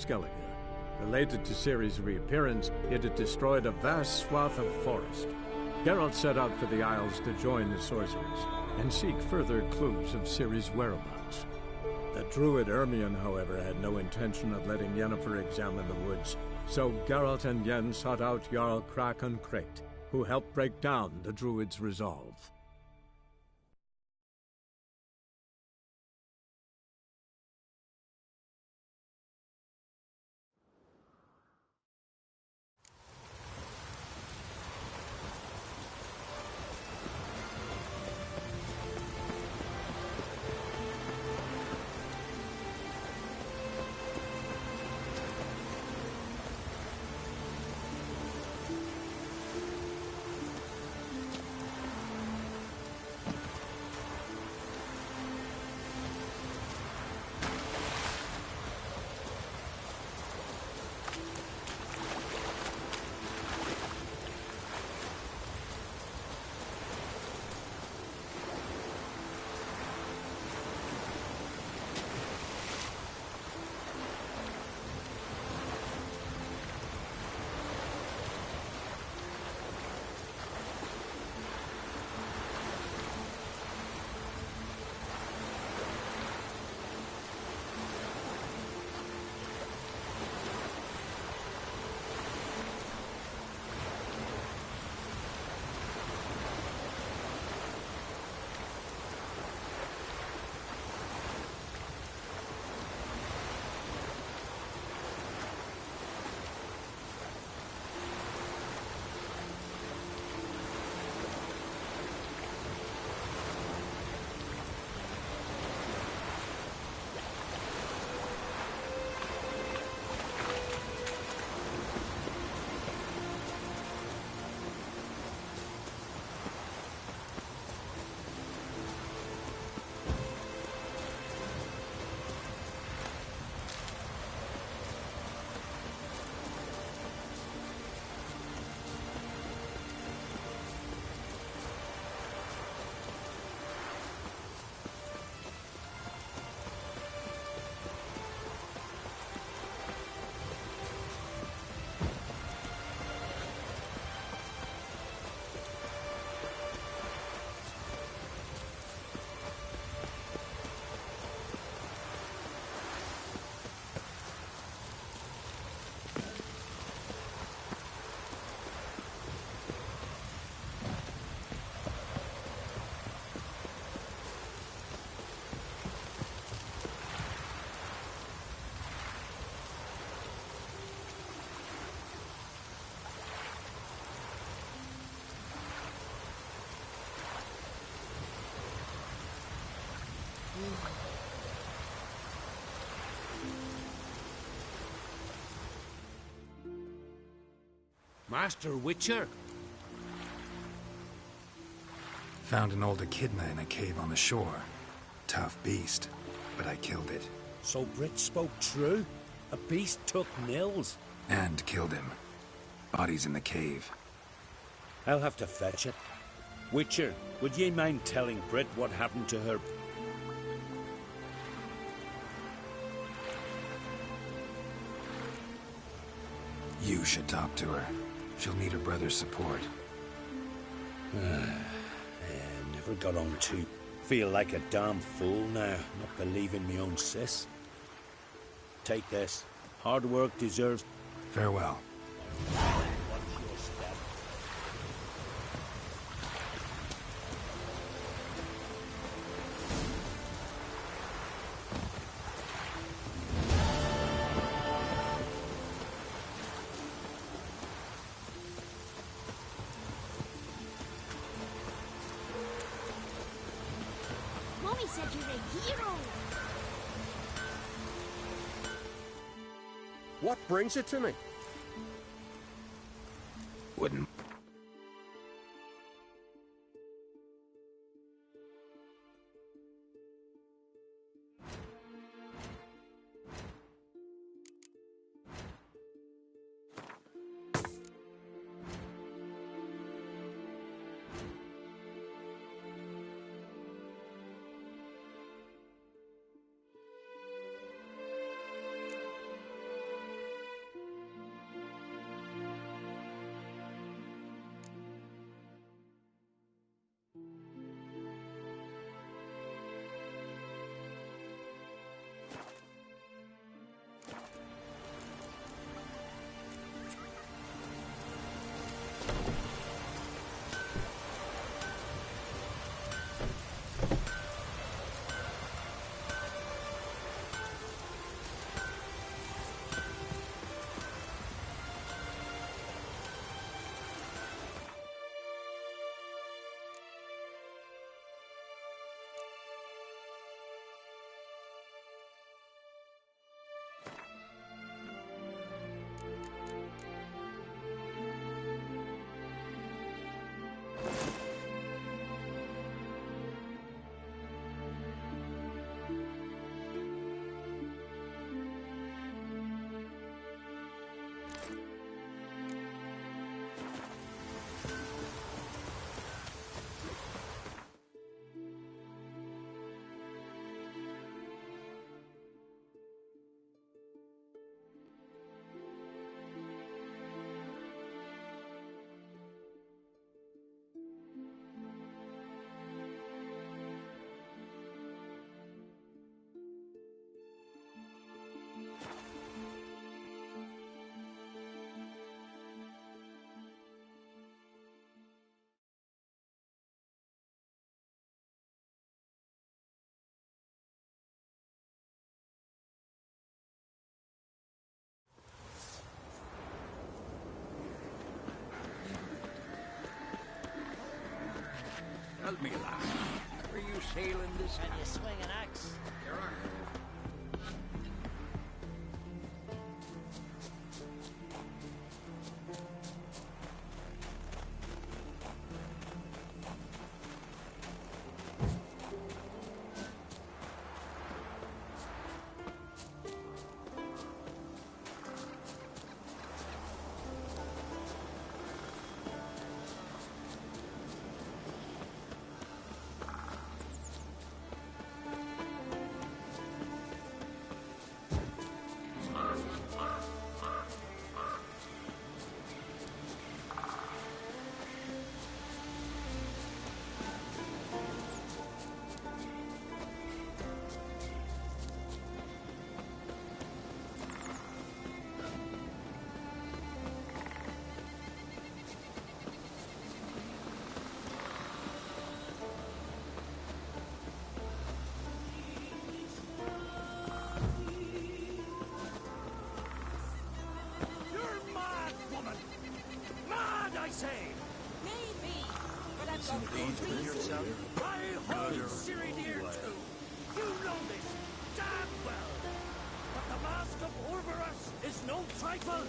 Skellige. Related to Ciri's reappearance, it had destroyed a vast swath of forest. Geralt set out for the Isles to join the sorcerers and seek further clues of Ciri's whereabouts. The druid Ermion, however, had no intention of letting Yennefer examine the woods, so Geralt and Yen sought out Jarl Krakon Krayt, who helped break down the druid's resolve. Master Witcher? Found an old echidna in a cave on the shore. Tough beast, but I killed it. So Brit spoke true? A beast took Nils? And killed him. Body's in the cave. I'll have to fetch it. Witcher, would ye mind telling Brit what happened to her? You should talk to her. She'll need her brother's support. Never got on to. Feel like a damn fool now, not believing me own sis. Take this. Hard work deserves... Farewell. Watch your step. Mommy said you're a hero! What brings it to me? Wouldn't... Tell me, lad, are you sailing this? Can you swing an axe? You're right. Maybe, but I've got good reason. I hold Siri dear too. You know this damn well. But the Mask of Orberus is no trifle.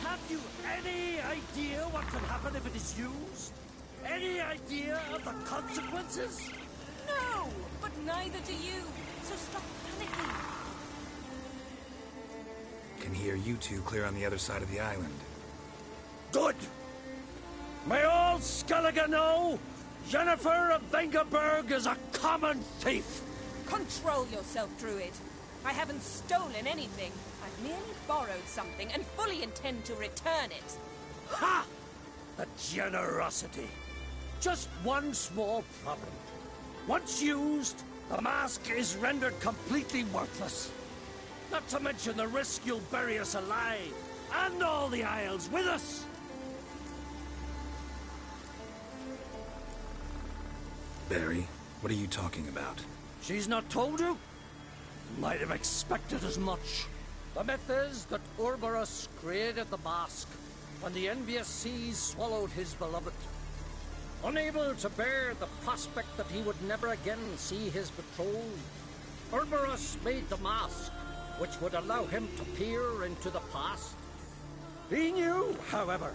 Have you any idea what could happen if it is used? Any idea of the consequences? No, but neither do you. So stop panicking. Can hear you two clear on the other side of the island. Good. May all Skellige know Jennifer of Vengerberg is a common thief. Control yourself, Druid. I haven't stolen anything. I've merely borrowed something and fully intend to return it. Ha! The generosity. Just one small problem. Once used, the mask is rendered completely worthless. Not to mention the risk you'll bury us alive, and all the Isles with us. Barry, what are you talking about? She's not told you? Might have expected as much. The myth is that Orberus created the mask when the envious seas swallowed his beloved. Unable to bear the prospect that he would never again see his betrothed, Orberus made the mask, which would allow him to peer into the past. He knew, however,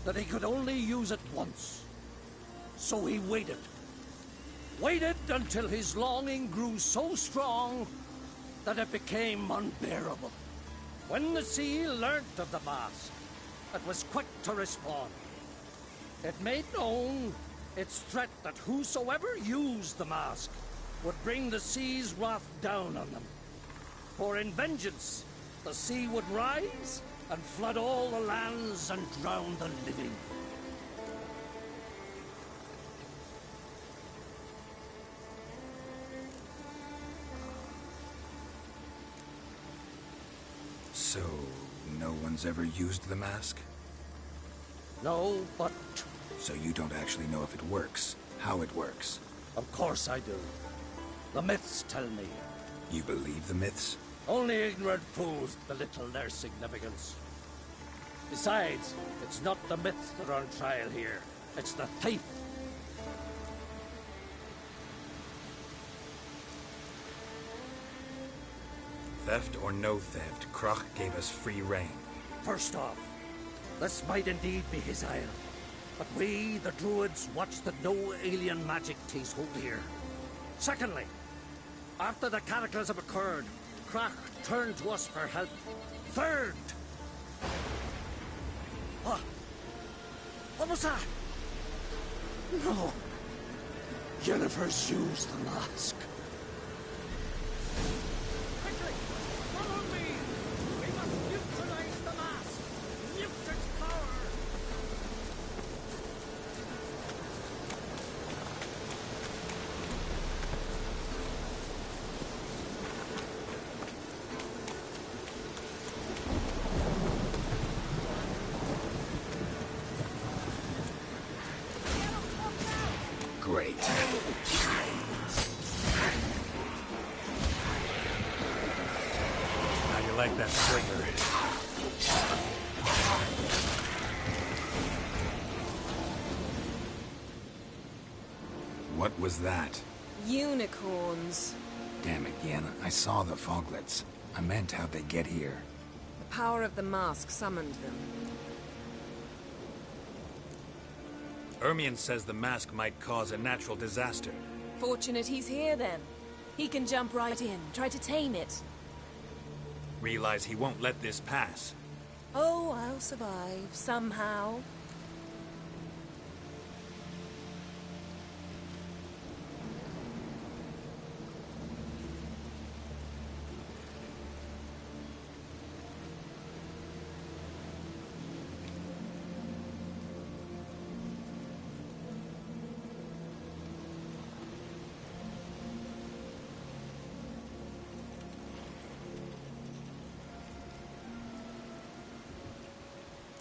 that he could only use it once. So he waited. Waited until his longing grew so strong that it became unbearable. When the sea learnt of the mask, it was quick to respond. It made known its threat that whosoever used the mask would bring the sea's wrath down on them. For in vengeance, the sea would rise and flood all the lands and drown the living. So, no one's ever used the mask? No, but So you don't actually know if it works, how it works? of course I do. The myths tell me. You believe the myths? Only ignorant fools belittle their significance. Besides, it's not the myths that are on trial here. It's the thief. Theft or no theft, Krach gave us free rein. First off, this might indeed be his isle. But we, the Druids, watch that no alien magic takes hold here. Secondly, after the cataclysm occurred, Krach turned to us for help. Third... What? What was that? No. Jennifer's used the mask. Quickly! Follow me! We must neutralize the mask! Mute its power! Great. How you like that slinger? What was that? Unicorns. Damn it, Yen. I saw the foglets. I meant how'd they get here. The power of the mask summoned them. Ermion says the mask might cause a natural disaster. Fortunate he's here, then. He can jump right in, try to tame it. Realize he won't let this pass. Oh, I'll survive, somehow.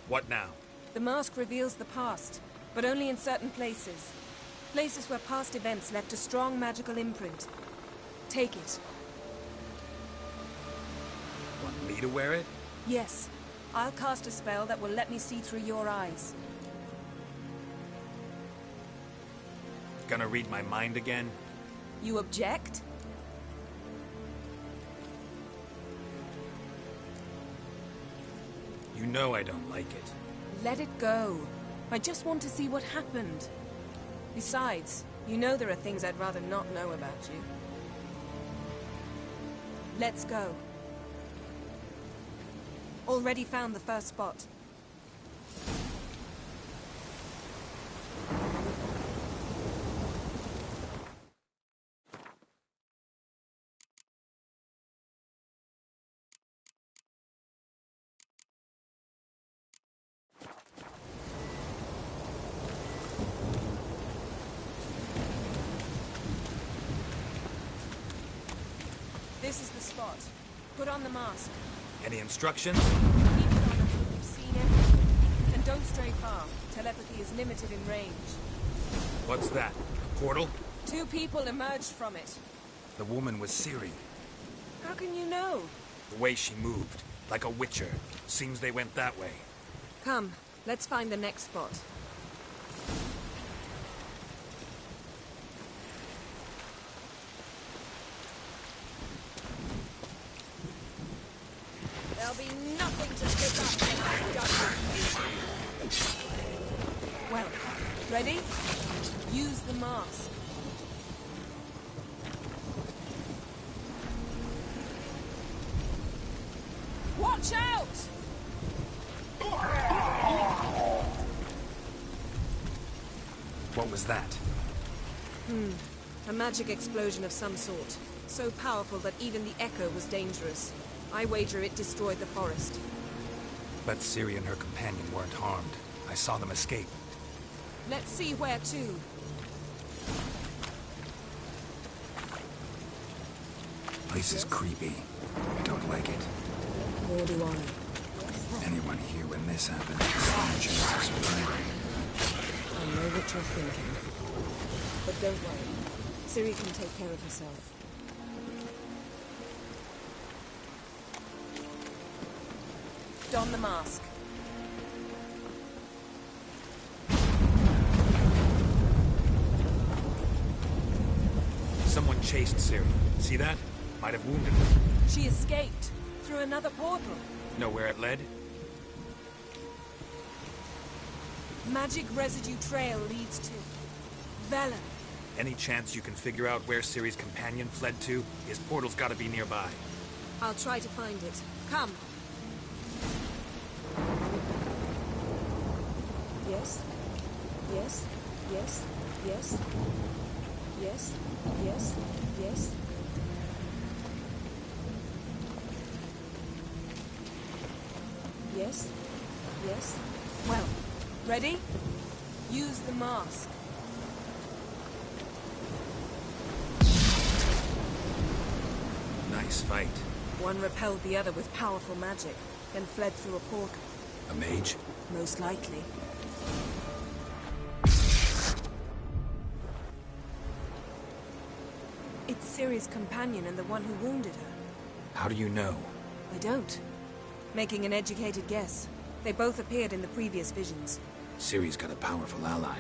What now? The mask reveals the past, but only in certain places. Places where past events left a strong magical imprint. Take it. Want me to wear it? Yes. I'll cast a spell that will let me see through your eyes. Gonna read my mind again? You object? You know I don't like it. Let it go. I just want to see what happened. Besides, you know there are things I'd rather not know about you. Let's go. Already found the first spot. This is the spot. Put on the mask. Any instructions? Keep it on until you've seen everything. And don't stray far. Telepathy is limited in range. What's that? A portal? 2 people emerged from it. The woman was Ciri. How can you know? The way she moved. Like a witcher. Seems they went that way. Come, let's find the next spot. There'll be nothing to pick up when I've done. Well, ready? Use the mask. Watch out! What was that? A magic explosion of some sort. So powerful that even the echo was dangerous. I wager it destroyed the forest. But Ciri and her companion weren't harmed. I saw them escape. Let's see where to. Place is creepy. I don't like it. Nor do I. Anyone here when this happened has a chance of surviving. I know what you're thinking. But don't worry. Ciri can take care of herself. Don the mask. Someone chased Ciri. See that? Might have wounded her. She escaped through another portal. Know where it led? Magic residue trail leads to Velen. Any chance you can figure out where Ciri's companion fled to? His portal's gotta be nearby. I'll try to find it. Come. Yes. Yes. Yes. Yes. Yes. Yes. Yes. Yes. Yes. Well, ready? Use the mask. Nice fight. One repelled the other with powerful magic, then fled through a portal. A mage? Most likely. It's Ciri's companion and the one who wounded her. How do you know? I don't. Making an educated guess. They both appeared in the previous visions. Ciri's got a powerful ally.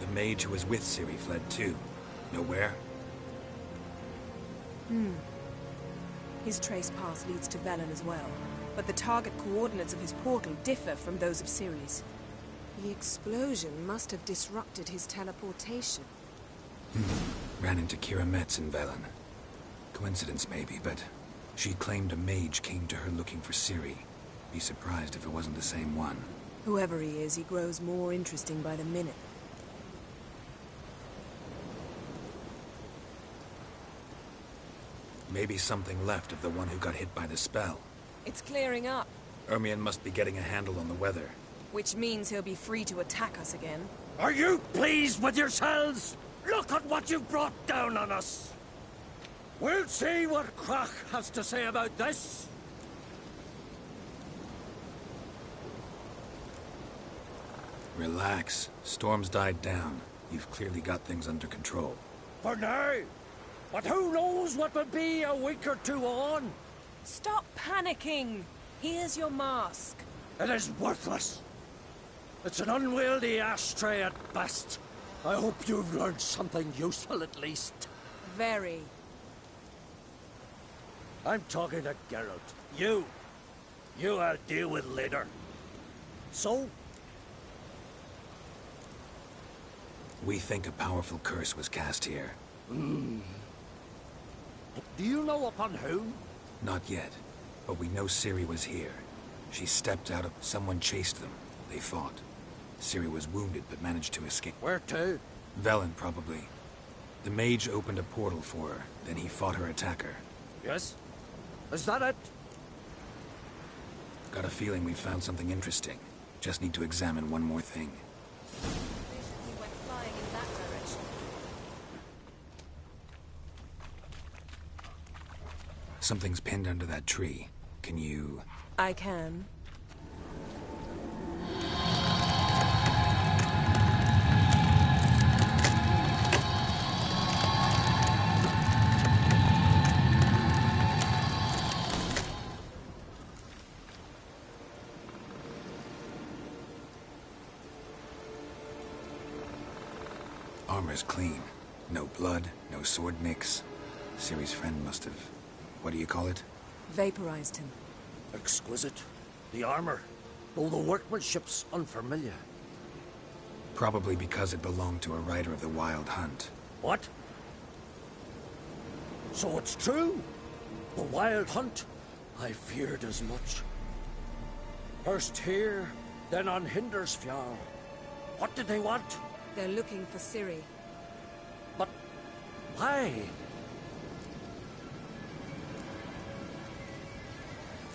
The mage who was with Ciri fled too. Nowhere? His trace path leads to Velen as well, but the target coordinates of his portal differ from those of Ciri's. The explosion must have disrupted his teleportation. Ran into Kira Metz in Velen. Coincidence maybe, but she claimed a mage came to her looking for Ciri. Be surprised if it wasn't the same one. Whoever he is, he grows more interesting by the minute. Maybe something left of the one who got hit by the spell. It's clearing up, Ermion must be getting a handle on the weather. which means he'll be free to attack us again. Are you pleased with yourselves? Look at what you've brought down on us. We'll see what Krach has to say about this. Relax. Storm's died down. You've clearly got things under control. For now. But who knows what will be a week or two on? Stop panicking! Here's your mask. It is worthless. It's an unwieldy ashtray at best. I hope you've learned something useful at least. Very. I'm talking to Geralt. You I'll deal with later. So? We think a powerful curse was cast here. Do you know upon whom? Not yet, but we know Ciri was here. She stepped out of... Someone chased them. They fought. Ciri was wounded, but managed to escape. Where to? Velen, probably. The mage opened a portal for her, then he fought her attacker. Yes? Is that it? Got a feeling we found something interesting. Just need to examine one more thing. We went flying in that direction. Something's pinned under that tree. Can you... I can. Armor's clean. No blood, no sword nicks. Ciri's friend must have... What do you call it? Vaporized him. Exquisite. The armor. Though the workmanship's unfamiliar. Probably because it belonged to a rider of the Wild Hunt. What? So it's true? The Wild Hunt? I feared as much. First here, then on Hindersfjall. What did they want? They're looking for Ciri. But why?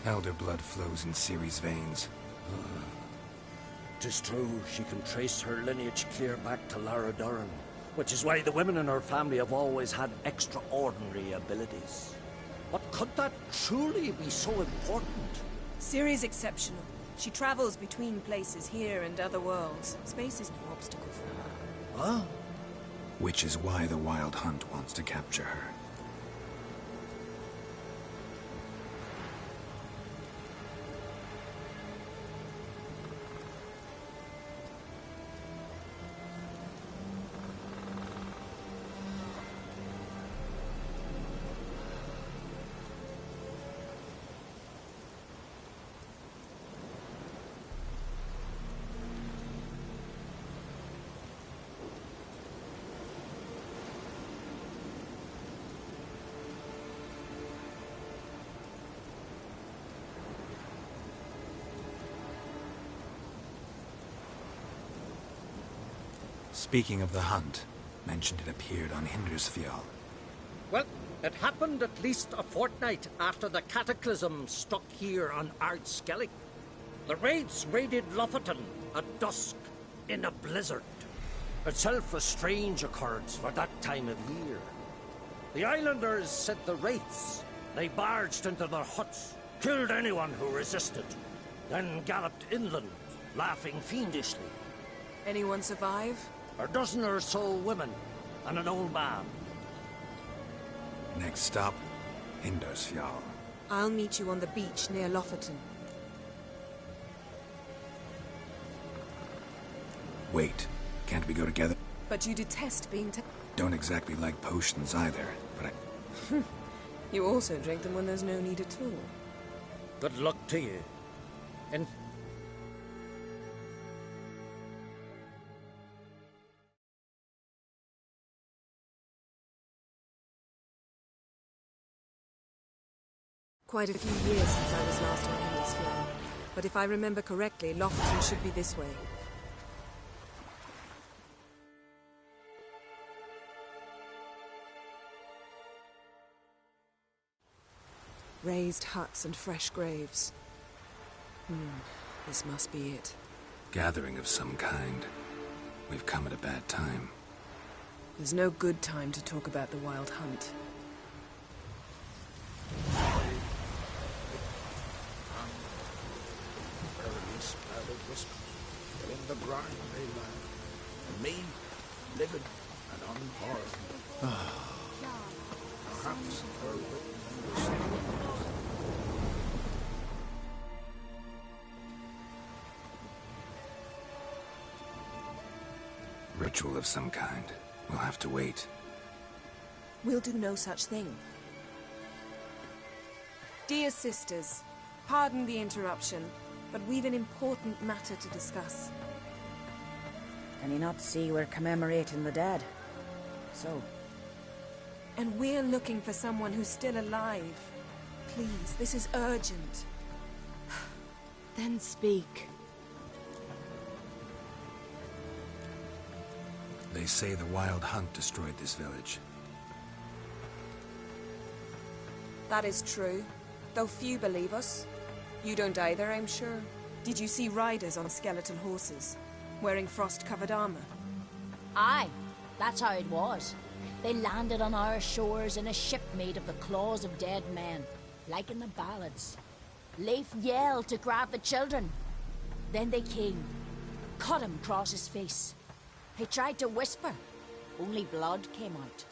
Elder blood flows in Ciri's veins. 'Tis true, she can trace her lineage clear back to Lara Duran, which is why the women in her family have always had extraordinary abilities. But could that truly be so important? Ciri's exceptional. She travels between places here and other worlds. Space is no obstacle for her. Huh? Which is why the Wild Hunt wants to capture her. Speaking of the hunt, mentioned it appeared on Hindersfjall. Well, it happened at least a fortnight after the cataclysm struck here on Ardskellig. The raids raided Lofoten at dusk in a blizzard. Itself a strange occurrence for that time of year. The islanders said the wraiths. They barged into their huts, killed anyone who resisted, then galloped inland, laughing fiendishly. Anyone survive? A dozen or so women, and an old man. Next stop, Hindersfjall. I'll meet you on the beach near Lofoten. Wait, can't we go together? But you detest being Don't exactly like potions either, but I... You also drink them when there's no need at all. Good luck to you. And Quite a few years since I was last on Hemisphere, but if I remember correctly, Lofton should be this way. Raised huts and fresh graves. This must be it. Gathering of some kind. We've come at a bad time. There's no good time to talk about the Wild Hunt. In the brine they lie, and me, living and unharmed. Perhaps her written in the Ritual of some kind. We'll have to wait. We'll do no such thing. Dear sisters, pardon the interruption, but we've an important matter to discuss. Can you not see we're commemorating the dead? So? And we're looking for someone who's still alive. Please, this is urgent. Then speak. They say the Wild Hunt destroyed this village. That is true, though few believe us. You don't either, I'm sure. Did you see riders on skeletal horses, wearing frost-covered armor? Aye, that's how it was. They landed on our shores in a ship made of the claws of dead men, like in the ballads. Leif yelled to grab the children. Then they came, cut him across his face. He tried to whisper, only blood came out.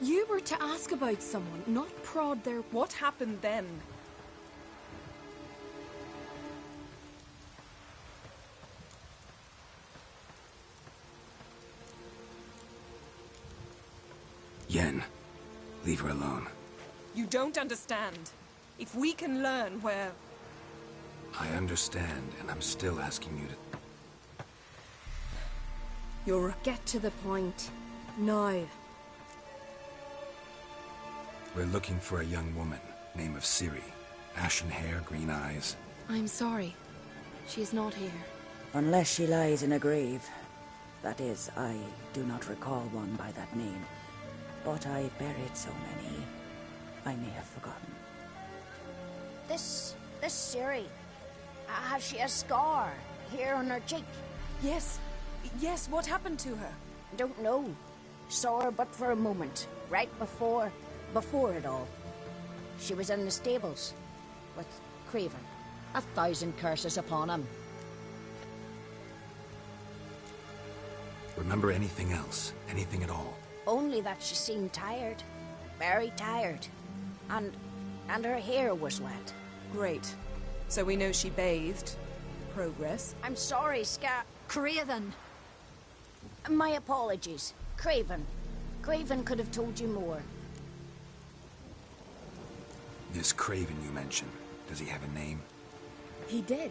You were to ask about someone, not prod their... What happened then? Yen, leave her alone. You don't understand. If we can learn where... I understand, and I'm still asking you to... You're... Get to the point. Now. We're looking for a young woman, name of Ciri. Ashen hair, green eyes. I'm sorry. She is not here. Unless she lies in a grave. That is, I do not recall one by that name. But I've buried so many, I may have forgotten. This Ciri, has she a scar here on her cheek? Yes. Yes, what happened to her? Don't know. Saw her but for a moment, right before it all. She was in the stables with Craven. 1,000 curses upon him. Remember anything else? Anything at all? Only that she seemed tired. Very tired. And her hair was wet. Great. So we know she bathed. Progress. I'm sorry, Craven! My apologies. Craven. Craven could have told you more. This Craven you mentioned, does he have a name? He did.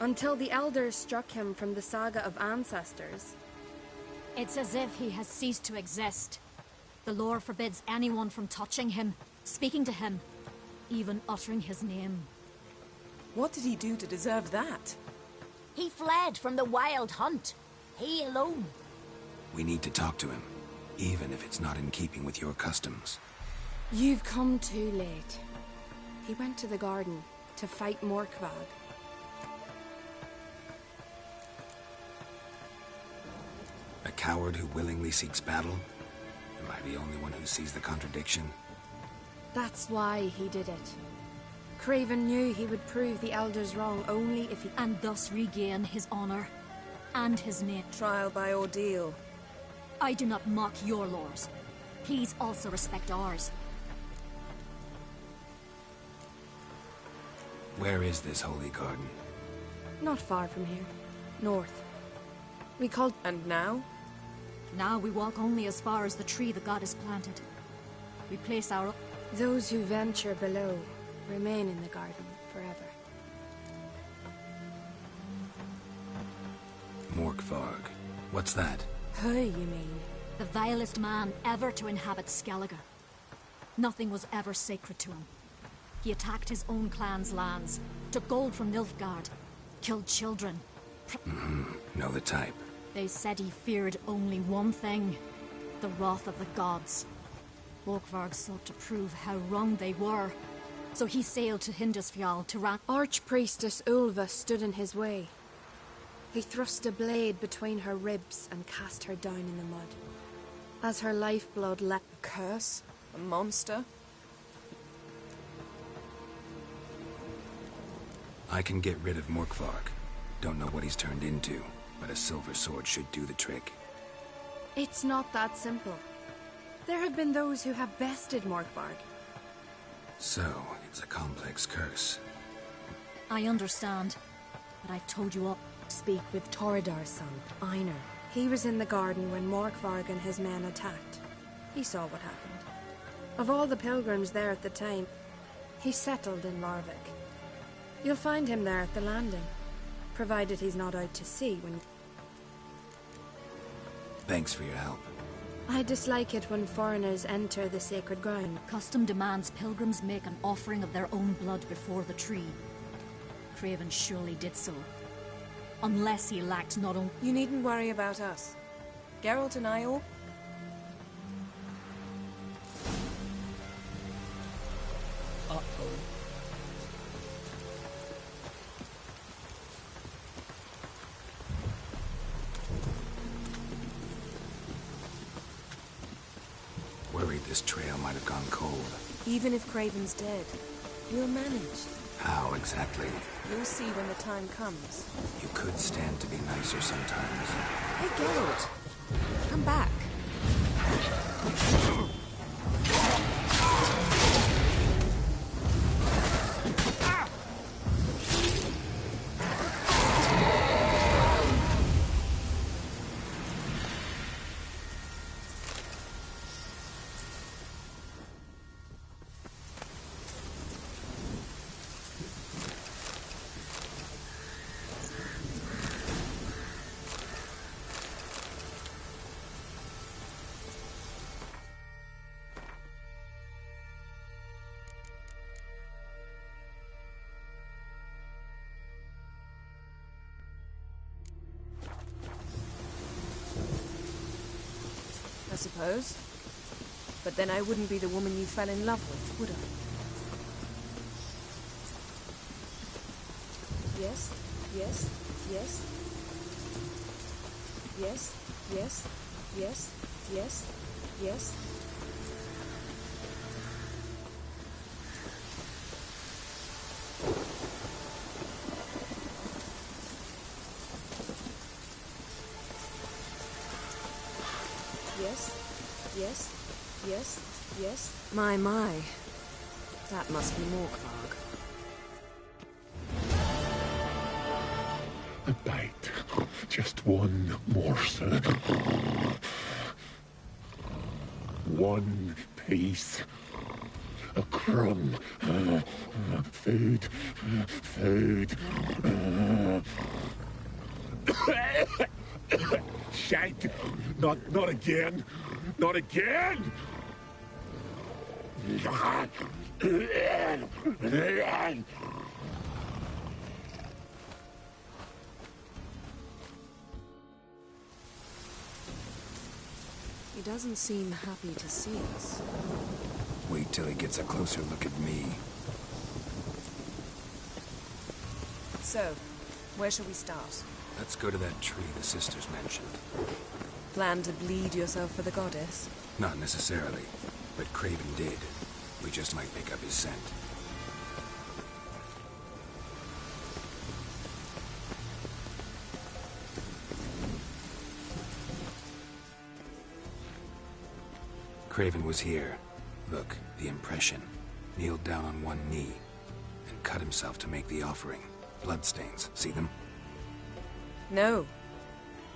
Until the elders struck him from the saga of ancestors. It's as if he has ceased to exist. The lore forbids anyone from touching him, speaking to him, even uttering his name. What did he do to deserve that? He fled from the Wild Hunt. He alone. We need to talk to him, even if it's not in keeping with your customs. You've come too late. He went to the garden to fight Morkvag. A coward who willingly seeks battle? Am I the only one who sees the contradiction? That's why he did it. Craven knew he would prove the elders wrong only if he... And thus regain his honor and his name. Trial by ordeal. I do not mock your laws. Please also respect ours. Where is this holy garden? Not far from here. North. We called... And now? Now we walk only as far as the tree the goddess planted. We place our... Those who venture below remain in the garden forever. Morkvarg. What's that? Who, you mean? The vilest man ever to inhabit Skellige. Nothing was ever sacred to him. He attacked his own clan's lands, took gold from Nilfgaard, killed children. Know the type. They said he feared only one thing, the wrath of the gods. Morkvarg sought to prove how wrong they were, so he sailed to Hindisfjall to Archpriestess Ulva stood in his way. He thrust a blade between her ribs and cast her down in the mud. As her lifeblood leapt... A curse? A monster? I can get rid of Morkvarg. Don't know what he's turned into, but a silver sword should do the trick. It's not that simple. There have been those who have bested Morkvarg. So, it's a complex curse. I understand, but I've told you all. Speak with Torridar's son, Einar. He was in the garden when Morkvarg and his men attacked. He saw what happened. Of all the pilgrims there at the time, he settled in Larvik. You'll find him there at the landing, provided he's not out to sea when... Thanks for your help. I dislike it when foreigners enter the sacred ground. Custom demands pilgrims make an offering of their own blood before the tree. Craven surely did so. Unless he lacked not only... You needn't worry about us. Geralt and I all... Uh-oh. Worried this trail might have gone cold. Even if Craven's dead, we'll manage. How exactly? You'll see when the time comes. You could stand to be nicer sometimes. Hey, Geralt! Come back. I suppose. But then I wouldn't be the woman you fell in love with, would I? Yes, yes, yes. Yes, yes, yes, yes, yes. Yes, yes, yes, yes. My. That must be Morkvarg. A bite. Just one morsel. One piece. A crumb. Food. Food. Shite. Not again. Not again. He doesn't seem happy to see us. Wait till he gets a closer look at me. So, where shall we start? Let's go to that tree the sisters mentioned. Plan to bleed yourself for the goddess? Not necessarily, but Craven did. We just might pick up his scent. Craven was here. Look, the impression. Kneeled down on one knee and cut himself to make the offering. Bloodstains, see them? No.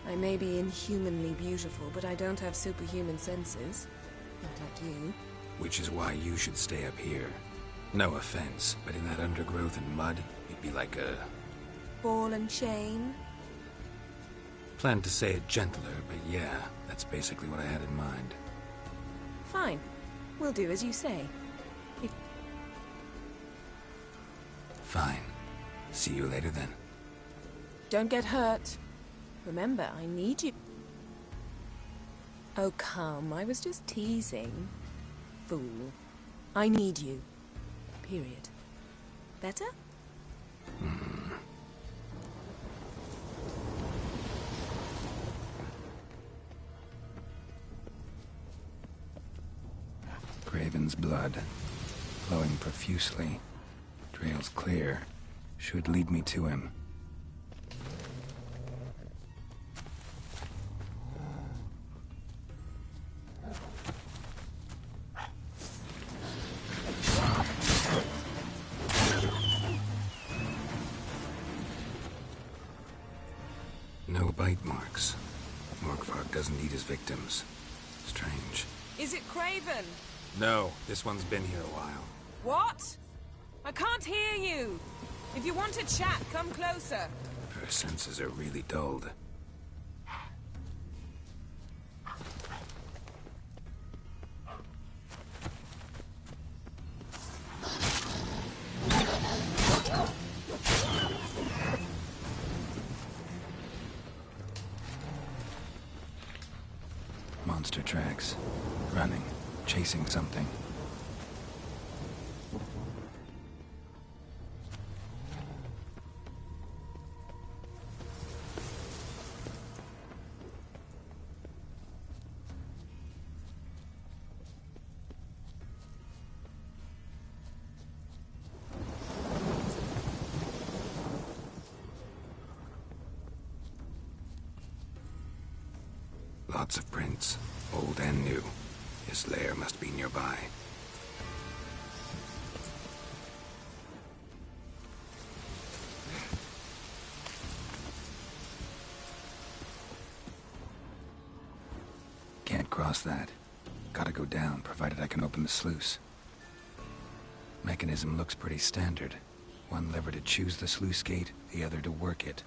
I may be inhumanly beautiful, but I don't have superhuman senses. Not like you. Which is why you should stay up here. No offense, but in that undergrowth and mud, you'd be like a... Ball and chain? Planned to say it gentler, but yeah, that's basically what I had in mind. Fine. We'll do as you say. Fine. See you later then. Don't get hurt. Remember, I need you. Oh, come. I was just teasing. Fool. I need you. Period. Better? Craven's blood, flowing profusely. Trail's clear. Should lead me to him. No bite marks. Morkvarg doesn't eat his victims. Strange. Is it Craven? No, this one's been here a while. What? I can't hear you. If you want to chat, come closer. Her senses are really dulled. Monster tracks. Running. Chasing something. Lots of prints, old and new. His lair must be nearby. Can't cross that. Gotta go down, provided I can open the sluice. Mechanism looks pretty standard. One lever to choose the sluice gate, the other to work it.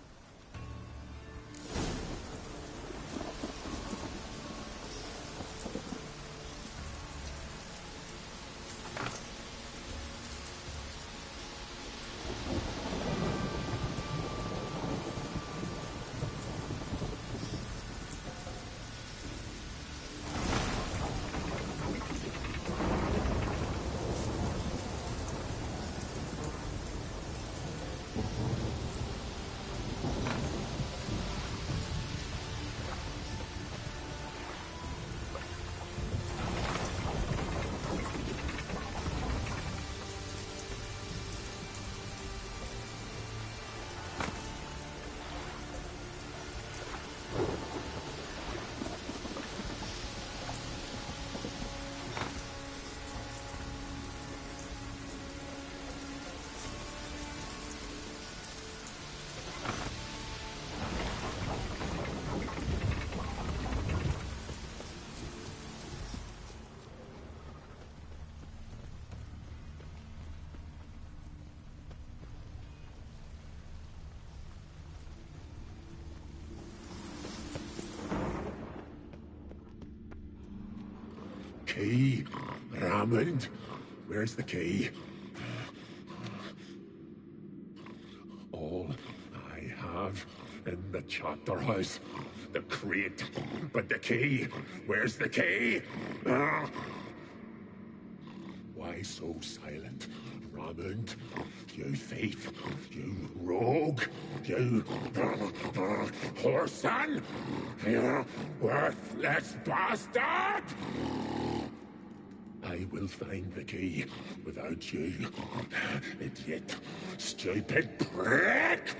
Key? Raymond? Where's the key? All I have in the chapter house. The crate. But the key? Where's the key? Why so silent, Raymond? You thief! You rogue! You whoreson! You worthless bastard! I will find the key without you, idiot, stupid prick!